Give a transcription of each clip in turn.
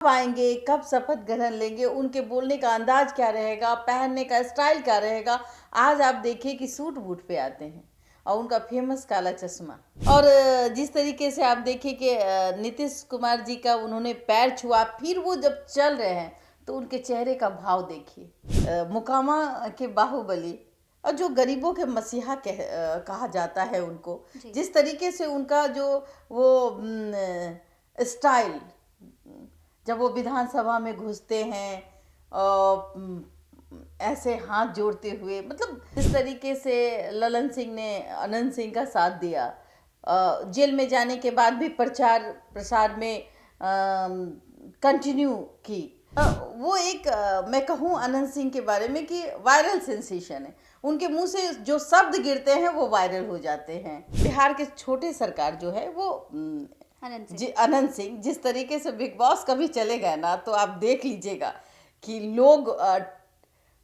कब आएंगे, कब शपथ ग्रहण लेंगे, उनके बोलने का अंदाज क्या रहेगा, पहनने का स्टाइल क्या रहेगा। आज आप देखिए कि सूट बूट पे आते हैं और उनका फेमस काला चश्मा। और जिस तरीके से आप देखिए कि नीतीश कुमार जी का उन्होंने पैर छुआ, फिर वो जब चल रहे हैं तो उनके चेहरे का भाव देखिए। मुकामा के बाहुबली और जो गरीबों के मसीहा कहा जाता है उनको, जिस तरीके से उनका जो वो स्टाइल, जब वो विधानसभा में घुसते हैं और ऐसे हाथ जोड़ते हुए, मतलब इस तरीके से ललन सिंह ने अनंत सिंह का साथ दिया। जेल में जाने के बाद भी प्रचार प्रसार में कंटिन्यू की। वो एक मैं कहूँ अनंत सिंह के बारे में कि वायरल सेंसेशन है। उनके मुंह से जो शब्द गिरते हैं वो वायरल हो जाते हैं। बिहार के छोटे सरकार जो है वो अनंत सिंह जिस तरीके से बिग बॉस कभी चले गए ना, तो आप देख लीजिएगा कि लोग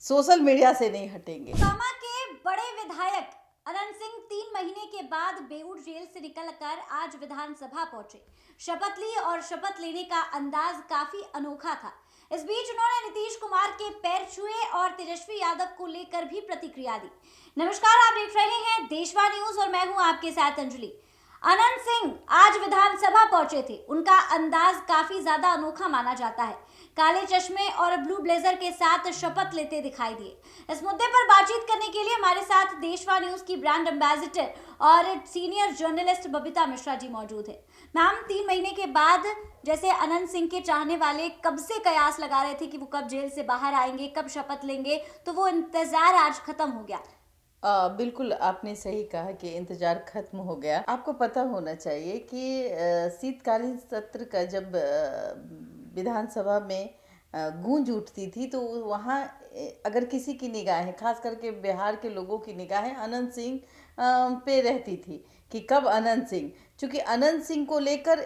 सोशल मीडिया से नहीं हटेंगे। मोकामा के बड़े विधायक अनंत सिंह 3 महीने के बाद बेऊर जेल से निकलकर आज विधानसभा पहुंचे, शपथ ली और शपथ लेने का अंदाज काफी अनोखा था। इस बीच उन्होंने नीतीश कुमार के पैर छुए और तेजस्वी यादव को लेकर भी प्रतिक्रिया दी। नमस्कार, आप देख रहे हैं देशवा न्यूज और मैं हूं आपके साथ अंजलि। अनंत सिंह आज विधानसभा पहुंचे थे। उनका अंदाज काफी ज्यादा अनोखा माना जाता है। काले चश्मे और ब्लू ब्लेजर के साथ शपथ लेते दिखाई दिए। इस मुद्दे पर बातचीत करने के लिए हमारे साथ देशवा न्यूज की ब्रांड एम्बेसडर और सीनियर जर्नलिस्ट बबीता मिश्रा जी मौजूद है। मैम, 3 महीने के बाद जैसे अनंत सिंह के चाहने वाले कब से कयास लगा रहे थे कि वो कब जेल से बाहर आएंगे, कब शपथ लेंगे, तो वो इंतजार आज खत्म हो गया। बिल्कुल आपने सही कहा कि इंतजार खत्म हो गया। आपको पता होना चाहिए कि शीतकालीन सत्र का जब विधानसभा में गूंज उठती थी तो वहाँ अगर किसी की निगाहें, खास करके बिहार के लोगों की निगाहें अनंत सिंह पे रहती थी कि कब अनंत सिंह, क्योंकि अनंत सिंह को लेकर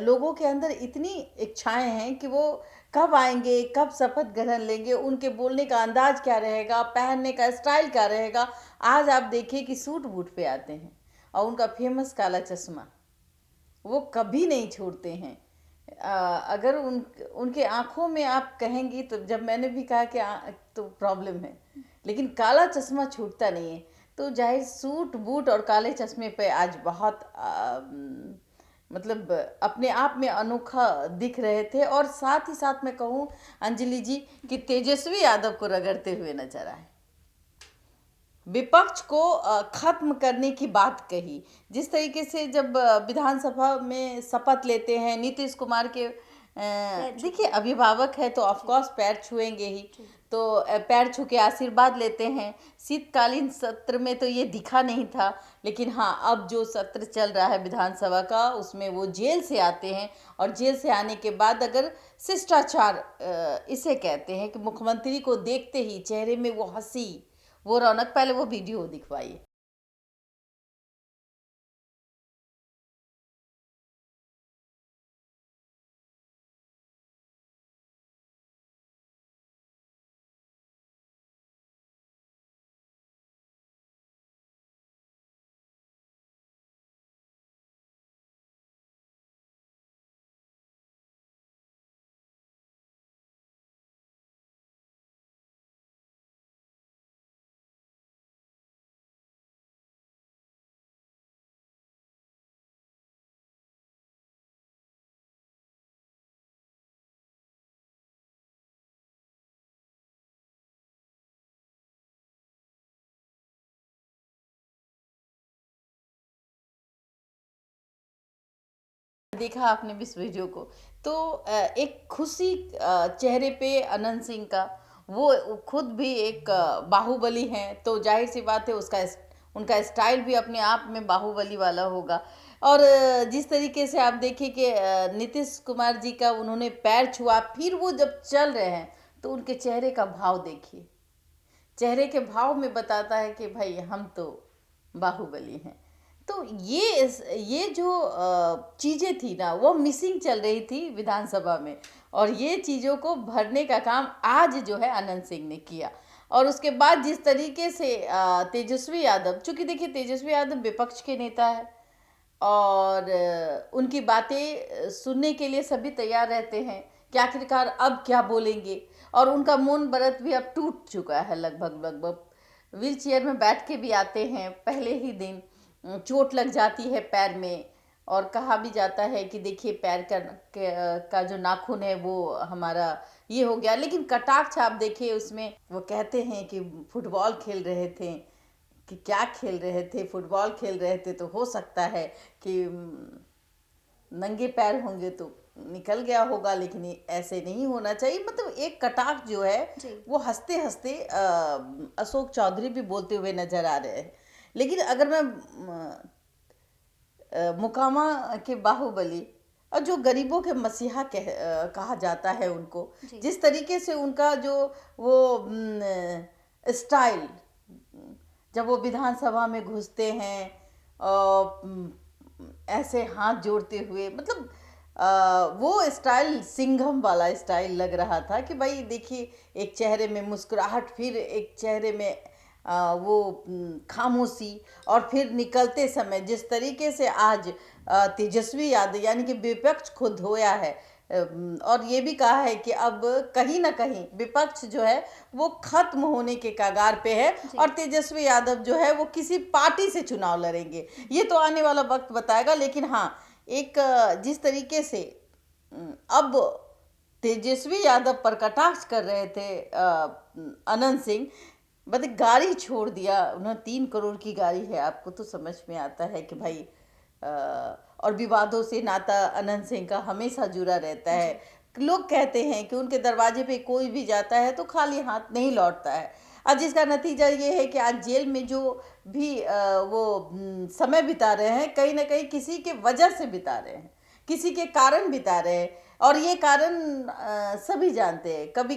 लोगों के अंदर इतनी इच्छाएं हैं कि वो कब आएंगे, कब शपथ ग्रहण लेंगे, उनके बोलने का अंदाज क्या रहेगा, पहनने का स्टाइल क्या रहेगा। आज आप देखिए कि सूट बूट पे आते हैं और उनका फेमस काला चश्मा वो कभी नहीं छोड़ते हैं। अगर उनके आंखों में आप कहेंगी तो, जब मैंने भी कहा कि तो प्रॉब्लम है, लेकिन काला चश्मा छूटता नहीं है। तो जाहिर सूट बूट और काले चश्मे पे आज बहुत मतलब अपने आप में अनोखा दिख रहे थे। और साथ ही साथ मैं कहूँ अंजलि जी कि तेजस्वी यादव को रगड़ते हुए नजर आए, विपक्ष को खत्म करने की बात कही। जिस तरीके से जब विधानसभा में शपथ लेते हैं नीतीश कुमार के, देखिए अभिभावक है तो ऑफ कोर्स पैर छुएंगे ही, तो पैर छू के आशीर्वाद लेते हैं। शीतकालीन सत्र में तो ये दिखा नहीं था, लेकिन हाँ अब जो सत्र चल रहा है विधानसभा का उसमें वो जेल से आते हैं। और जेल से आने के बाद अगर शिष्टाचार इसे कहते हैं कि मुख्यमंत्री को देखते ही चेहरे में वो हंसी, वो रौनक, पहले वो वीडियो दिखवाइए। देखा आपने इस वीडियो को, तो एक खुशी चेहरे पे अनंत सिंह का, वो खुद भी एक बाहुबली हैं, तो जाहिर सी बात है उसका उनका स्टाइल भी अपने आप में बाहुबली वाला होगा। और जिस तरीके से आप देखिए कि नीतीश कुमार जी का उन्होंने पैर छुआ, फिर वो जब चल रहे हैं तो उनके चेहरे का भाव देखिए। चेहरे के भाव में बताता है कि भाई हम तो बाहुबली हैं। तो ये जो चीज़ें थी ना वो मिसिंग चल रही थी विधानसभा में, और ये चीज़ों को भरने का काम आज जो है अनंत सिंह ने किया। और उसके बाद जिस तरीके से तेजस्वी यादव, चूँकि देखिए तेजस्वी यादव विपक्ष के नेता है और उनकी बातें सुनने के लिए सभी तैयार रहते हैं कि आखिरकार अब क्या बोलेंगे, और उनका मौन व्रत भी अब टूट चुका है लगभग लगभग। व्हील चेयर में बैठ के भी आते हैं, पहले ही दिन चोट लग जाती है पैर में, और कहा भी जाता है कि देखिए पैर का जो नाखून है वो हमारा ये हो गया। लेकिन कटाक्ष आप देखिए उसमें, वो कहते हैं कि फुटबॉल खेल रहे थे, कि क्या खेल रहे थे, फुटबॉल खेल रहे थे, तो हो सकता है कि नंगे पैर होंगे तो निकल गया होगा, लेकिन ये ऐसे नहीं होना चाहिए। मतलब एक कटाक्ष जो है जी। वो हंसते हंसते अशोक चौधरी भी बोलते हुए नजर आ रहे हैं। लेकिन अगर मैं मुकामा के बाहुबली और जो गरीबों के मसीहा कहा जाता है उनको, जी। जिस तरीके से उनका जो वो स्टाइल, जब वो विधानसभा में घुसते हैं ऐसे हाथ जोड़ते हुए, मतलब वो स्टाइल सिंघम वाला स्टाइल लग रहा था कि भाई देखिए, एक चेहरे में मुस्कुराहट, फिर एक चेहरे में वो खामोशी, और फिर निकलते समय जिस तरीके से आज तेजस्वी यादव यानी कि विपक्ष को धोया है, और ये भी कहा है कि अब कहीं ना कहीं विपक्ष जो है वो खत्म होने के कगार पे है, जी। और तेजस्वी यादव जो है वो किसी पार्टी से चुनाव लड़ेंगे। ये तो आने वाला वक्त बताएगा। लेकिन हाँ, एक जिस तरीके से अब तेजस्वी यादव पर कटाक्ष कर रहे थे अनंत सिंह, मतलब गाड़ी छोड़ दिया उन्होंने, 3 करोड़ की गाड़ी है, आपको तो समझ में आता है कि भाई और विवादों से नाता अनंत सिंह का हमेशा जुड़ा रहता है। लोग कहते हैं कि उनके दरवाजे पे कोई भी जाता है तो खाली हाथ नहीं लौटता है, और जिसका नतीजा ये है कि आज जेल में जो भी वो समय बिता रहे हैं, कहीं ना कहीं किसी के वजह से बिता रहे हैं, किसी के कारण बिता रहे हैं। और ये कारण सभी जानते हैं। कभी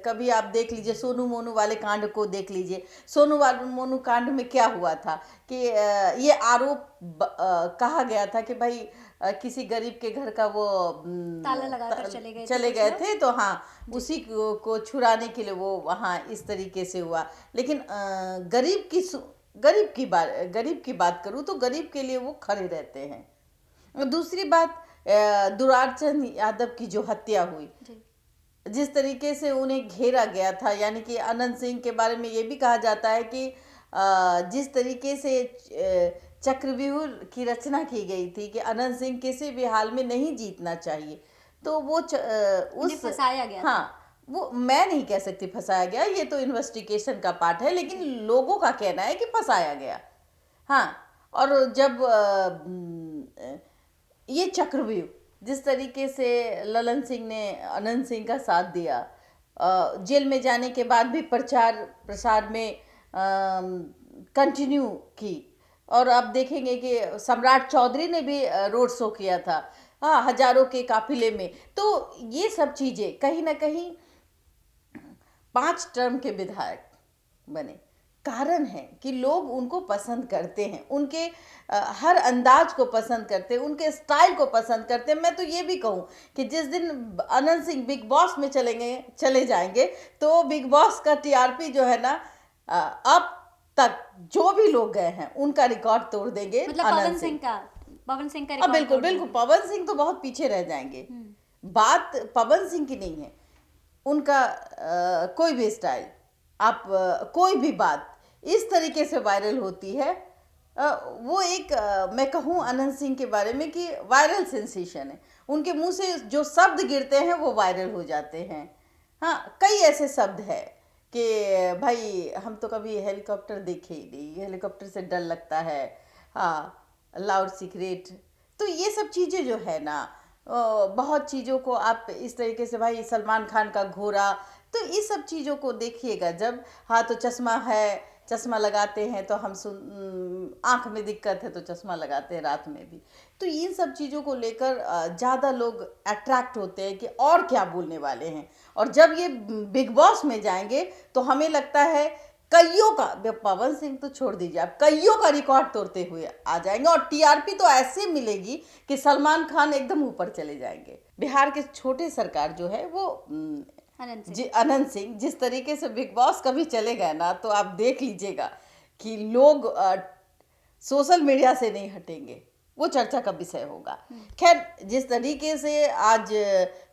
कभी आप देख लीजिए, सोनू मोनू वाले कांड को देख लीजिए। सोनू मोनू कांड में क्या हुआ था कि ये आरोप कहा गया था कि भाई किसी गरीब के घर का वो ताला लगाकर चले गए थे चले कुछ गए लोग। थे, तो हाँ, उसी को छुड़ाने के लिए वो वहाँ इस तरीके से हुआ। लेकिन गरीब की बात करूँ तो गरीब के लिए वो खड़े रहते हैं। और दूसरी बात, दुरारचंद यादव की जो हत्या हुई, जी। जिस तरीके से उन्हें घेरा गया था, यानी कि अनंत सिंह के बारे में ये भी कहा जाता है कि जिस तरीके से चक्रव्यूह की रचना की गई थी कि अनंत सिंह किसी भी हाल में नहीं जीतना चाहिए, तो वो उन्हें उस फंसाया गया था। हाँ, वो मैं नहीं कह सकती फंसाया गया, ये तो इन्वेस्टिगेशन का पार्ट है, लेकिन लोगों का कहना है कि फंसाया गया। हाँ, और जब ये चक्रव्यूह, जिस तरीके से ललन सिंह ने अनंत सिंह का साथ दिया, जेल में जाने के बाद भी प्रचार प्रसार में कंटिन्यू की, और आप देखेंगे कि सम्राट चौधरी ने भी रोड शो किया था, हाँ, हजारों के काफिले में। तो ये सब चीजें कहीं ना कहीं 5 टर्म के विधायक बने, कारण है कि लोग उनको पसंद करते हैं, उनके हर अंदाज को पसंद करते हैं, उनके स्टाइल को पसंद करते हैं। मैं तो ये भी कहूँ कि जिस दिन अनंत सिंह बिग बॉस में चले जाएंगे, तो बिग बॉस का टीआरपी जो है ना, अब तक जो भी लोग गए हैं उनका रिकॉर्ड तोड़ देंगे। मतलब पवन सिंह का अब रिकॉर्ड बिल्कुल तोड़ बिल्कुल, देंगे। पवन सिंह तो बहुत पीछे रह जाएंगे। बात पवन सिंह की नहीं है, उनका कोई भी स्टाइल, आप कोई भी बात इस तरीके से वायरल होती है, वो एक मैं कहूँ अनंत सिंह के बारे में कि वायरल सेंसेशन है। उनके मुंह से जो शब्द गिरते हैं वो वायरल हो जाते हैं। हाँ, कई ऐसे शब्द है कि भाई हम तो कभी हेलीकॉप्टर देखे ही नहीं, हेलीकॉप्टर से डर लगता है, हाँ, लाउड सीक्रेट। तो ये सब चीज़ें जो है ना, बहुत चीज़ों को आप इस तरीके से, भाई सलमान खान का घोड़ा, तो इस सब चीज़ों को देखिएगा जब, हाँ, तो चश्मा है, चश्मा लगाते हैं तो हम आँख में दिक्कत है तो चश्मा लगाते हैं रात में भी। तो इन सब चीज़ों को लेकर ज़्यादा लोग अट्रैक्ट होते हैं कि और क्या बोलने वाले हैं, और जब ये बिग बॉस में जाएंगे तो हमें लगता है कईयों का, पवन सिंह तो छोड़ दीजिए, आप कईयों का रिकॉर्ड तोड़ते हुए आ जाएंगे, और टीआरपी तो ऐसे मिलेगी कि सलमान खान एकदम ऊपर चले जाएंगे। बिहार के छोटे सरकार जो है वो अनंत सिंह जिस तरीके से बिग बॉस कभी चले गए ना, तो आप देख लीजिएगा कि लोग सोशल मीडिया से नहीं हटेंगे, वो चर्चा का विषय होगा। खैर, जिस तरीके से आज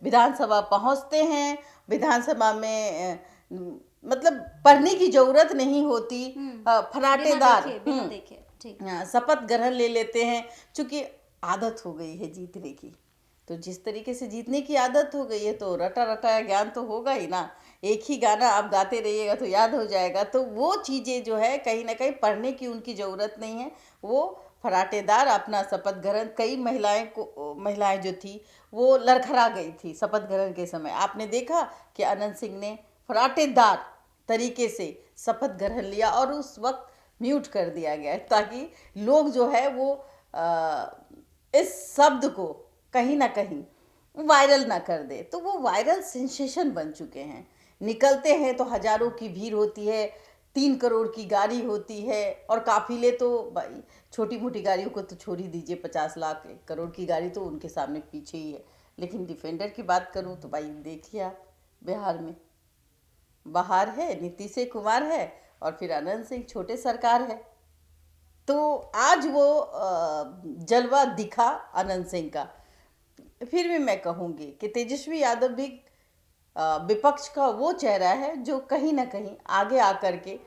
विधानसभा पहुंचते हैं, विधानसभा में मतलब पढ़ने की जरूरत नहीं होती, फराटेदार बिना देखे ठीक। शपथ ग्रहण ले लेते हैं, चूंकि आदत हो गई है जीतने की। तो जिस तरीके से जीतने की आदत हो गई है तो रटा रटाया ज्ञान तो होगा ही ना। एक ही गाना आप गाते रहिएगा तो याद हो जाएगा। तो वो चीज़ें जो है कहीं ना कहीं पढ़ने की उनकी ज़रूरत नहीं है। वो फराटेदार अपना शपथ ग्रहण, कई महिलाएं जो थी वो लड़खड़ा गई थी शपथ ग्रहण के समय। आपने देखा कि अनंत सिंह ने फराटेदार तरीके से शपथ ग्रहण लिया और उस वक्त म्यूट कर दिया गया ताकि लोग जो है वो इस शब्द को कहीं ना कहीं वायरल ना कर दे। तो वो वायरल सेंसेशन बन चुके हैं। निकलते हैं तो हजारों की भीड़ होती है, 3 करोड़ की गाड़ी होती है, और काफिले तो भाई छोटी मोटी गाड़ियों को तो छोड़ ही दीजिए, 50 लाख 1 करोड़ की गाड़ी तो उनके सामने पीछे ही है। लेकिन डिफेंडर की बात करूं तो भाई देखिए आप, बिहार में बहार है, नीतीश कुमार है, और फिर अनंत सिंह छोटे सरकार है। तो आज वो जलवा दिखा अनंत सिंह का। फिर भी मैं कहूँगी कि तेजस्वी यादव भी विपक्ष का वो चेहरा है जो कहीं ना कहीं आगे आकर के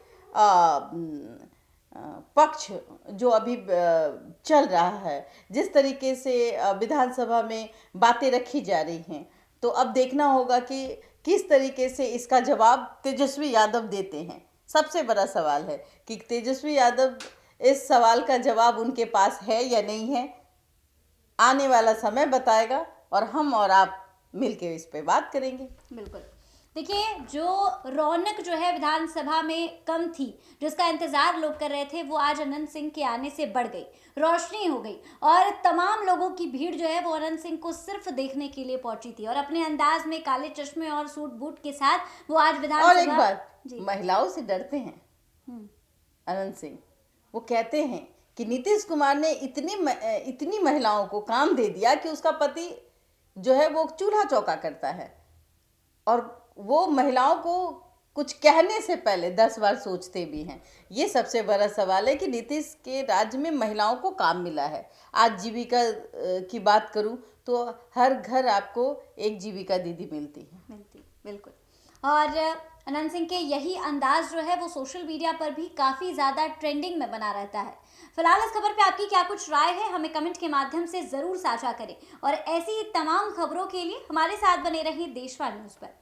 पक्ष जो अभी चल रहा है, जिस तरीके से विधानसभा में बातें रखी जा रही हैं, तो अब देखना होगा कि किस तरीके से इसका जवाब तेजस्वी यादव देते हैं। सबसे बड़ा सवाल है कि तेजस्वी यादव इस सवाल का जवाब उनके पास है या नहीं है। आने वाला समय बताएगा और हम और आप मिलके इस पे बात करेंगे। बिल्कुल। देखिए, जो रौनक जो है विधानसभा में कम थी, जिसका इंतजार लोग कर रहे थे, वो आज अनंत सिंह के आने से बढ़ गई, रोशनी हो गई, और तमाम लोगों की भीड़ जो है वो अनंत सिंह को सिर्फ देखने के लिए पहुंची थी। और अपने अंदाज में काले चश्मे और सूट बूट के साथ वो आज विधानसभा। और एक बात, महिलाओं से डरते हैं अनंत सिंह। वो कहते हैं कि नीतीश कुमार ने इतनी महिलाओं को काम दे दिया कि उसका पति जो है वो चूल्हा चौका करता है, और वो महिलाओं को कुछ कहने से पहले 10 बार सोचते भी हैं। ये सबसे बड़ा सवाल है कि नीतीश के राज्य में महिलाओं को काम मिला है। आज जीविका की बात करूं तो हर घर आपको एक जीविका दीदी मिलती बिल्कुल। और अनंत सिंह के यही अंदाज जो है वो सोशल मीडिया पर भी काफ़ी ज़्यादा ट्रेंडिंग में बना रहता है। फिलहाल इस खबर पे आपकी क्या कुछ राय है, हमें कमेंट के माध्यम से ज़रूर साझा करें, और ऐसी तमाम खबरों के लिए हमारे साथ बने रहें देशवा न्यूज़ पर।